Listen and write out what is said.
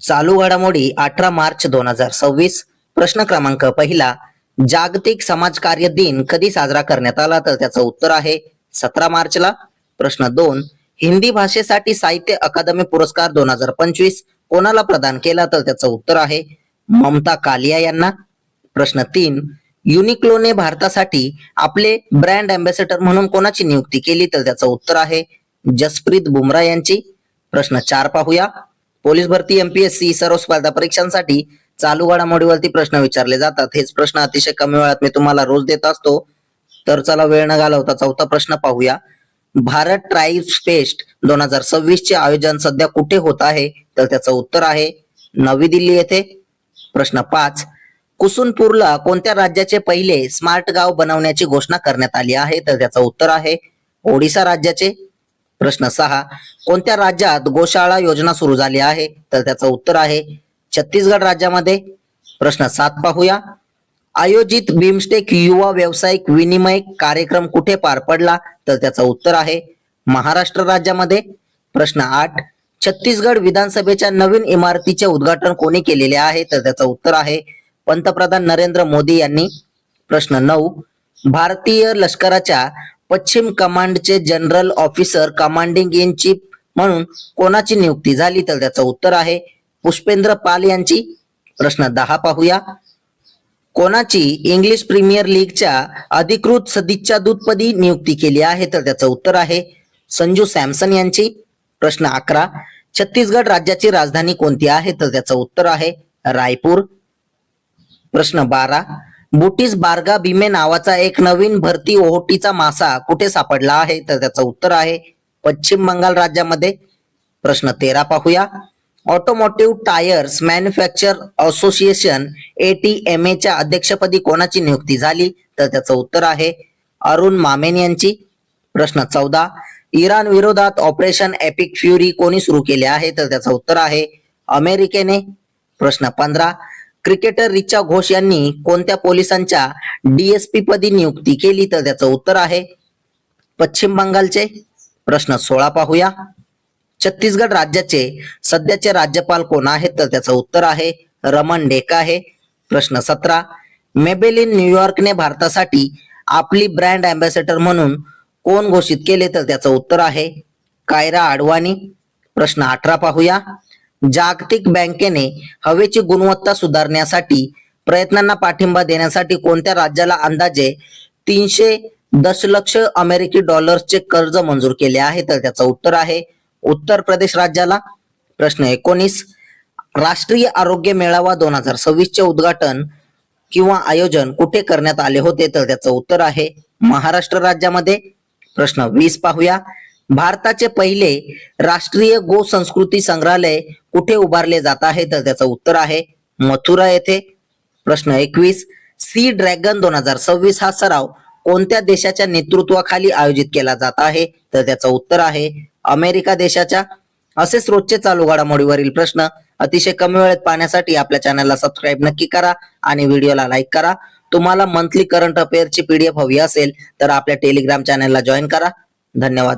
चालू घडामोडी 18 मार्च 2026. प्रश्न क्रमांक पहिला, जागतिक समाजकार्य दिन कधी साजरा करण्यात आला? तर त्याचं उत्तर आहे 17 मार्चला. प्रश्न 2, हिंदी भाषेसाठी साहित्य अकादमी पुरस्कार 2025 कोणाला प्रदान केला? तर त्याचं उत्तर आहे ममता कालिया यांना. प्रश्न 3, युनिक्लोने भारतासाठी आपले ब्रँड अँबॅसेडर म्हणून कोणाची नियुक्ती केली? तर त्याचं उत्तर आहे जसप्रीत बुमराह यांची. प्रश्न 4 पाहूया. पोलीस भरती, एमपीएससी सर्व स्पर्धा परीक्षांसाठी चालू घडामोडीवरती प्रश्न विचारले जातात. हेच प्रश्न अतिशय कमी वेळात मी तुम्हाला रोज देत असतो. तर चला वेळ न घालवता चौथा प्रश्न पाहूया. भारत ट्राईब्स फेस्ट 2026 चे आयोजन सध्या कुठे होत आहे? तर त्याचं उत्तर आहे नवी दिल्ली येथे. प्रश्न 5, कुसुनपूरला कोणत्या राज्याचे पहिले स्मार्ट गाव बनवण्याची घोषणा करण्यात आली आहे? तर त्याचं उत्तर आहे ओडिसा राज्याचे. प्रश्न 6, कोणत्या राज्यात गोशाळा योजना सुरू झाली आहे? तर त्याचं उत्तर आहे छत्तीसगड राज्यामध्ये. प्रश्न 7 पाहूया. आयोजित बिमस्टेक युवा व्यावसायिक विनिमय कार्यक्रम कुठे पार पडला? तर त्याचं उत्तर आहे महाराष्ट्र राज्यामध्ये. प्रश्न 8, छत्तीसगड विधानसभेच्या नवीन इमारतीचे उद्घाटन कोणी केलेले आहे? तर त्याचं उत्तर आहे पंतप्रधान नरेंद्र मोदी यांनी. प्रश्न 9, भारतीय लष्कराच्या पश्चिम कमांडचे general officer commanding in chief म्हणून कोणाची नियुक्ती झाली? तर त्याचं उत्तर आहे पुष्पेंद्र पाल यांची. प्रश्न 10 पाहूया. कोणाची इंग्लिश प्रीमियर लीगच्या अधिकृत सदिच्छा दूतपदी नियुक्ती केली आहे? तर त्याचं उत्तर आहे संजू सॅमसन यांची. प्रश्न 11, छत्तीसगड राज्याची राजधानी कोणती आहे? तर त्याचं उत्तर आहे रायपूर. प्रश्न 12, बुटीस बार्गा भीमे नावाचा एक नवीन भरती ओहोटीचा मासा कुठे सापडला आहे? तर त्याचं उत्तर आहे पश्चिम बंगाल राज्यामध्ये. प्रश्न 13 पाहूया. Automotive tyres manufacture association ATMA च्या अध्यक्षपदी कोणाची नियुक्ती झाली? तर त्याचं उत्तर आहे अरुण मामेन यांची. प्रश्न 14, इराण विरोधात ऑपरेशन एपिक फ्युरी कोणी सुरू केले आहे? तर त्याचं उत्तर आहे अमेरिकेने. प्रश्न 15, क्रिकेटर रिचा घोष यांनी कोणत्या पोलिसांच्या DSP पदी नियुक्ती केली? तर त्याचं उत्तर आहे पश्चिम बंगालचे. प्रश्न 16 पाहूया. छत्तीसगड राज्याचे सध्याचे राज्यपाल कोण आहेत? तर त्याचं उत्तर आहे रमन डेका आहे. प्रश्न 17, मेबेलिन न्यूयॉर्कने भारतासाठी आपली ब्रँड अँबॅसेडर म्हणून कोण घोषित केले? तर त्याचं उत्तर आहे कायरा आडवाणी. प्रश्न 18 पाहूया. जागतिक बँकेने हवेची गुणवत्ता सुधारण्यासाठी प्रयत्नांना पाठिंबा देण्यासाठी कोणत्या राज्याला अंदाजे 300 दशलक्ष अमेरिकी डॉलर्सचे कर्ज मंजूर केले आहे? तर त्याचं उत्तर आहे उत्तर प्रदेश राज्याला. प्रश्न 19, राष्ट्रीय आरोग्य मेळावा 2026 चे उद्घाटन किंवा आयोजन कुठे करण्यात आले होते? तर त्याचं उत्तर आहे महाराष्ट्र राज्यामध्ये. प्रश्न 20 पाहूया. भारताचे पहिले राष्ट्रीय गो संस्कृती संग्रहालय कुठे उभारले जात आहे? तर त्याचं उत्तर आहे मथुरा येथे. प्रश्न 21, सी ड्रॅगन 2026 हा सराव कोणत्या देशाच्या नेतृत्वाखाली आयोजित केला जात आहे? तर त्याचं उत्तर आहे अमेरिका देशाच्या. असेच रोजचे चालू घडामोडीवरील प्रश्न अतिशय कमी वेळेत पाहण्यासाठी आपल्या चॅनलला सबस्क्राईब नक्की करा आणि व्हिडिओला लाईक करा. तुम्हाला मंथली करंट अफेअरची PDF हवी असेल तर आपल्या टेलिग्राम चॅनलला जॉईन करा. धन्यवाद.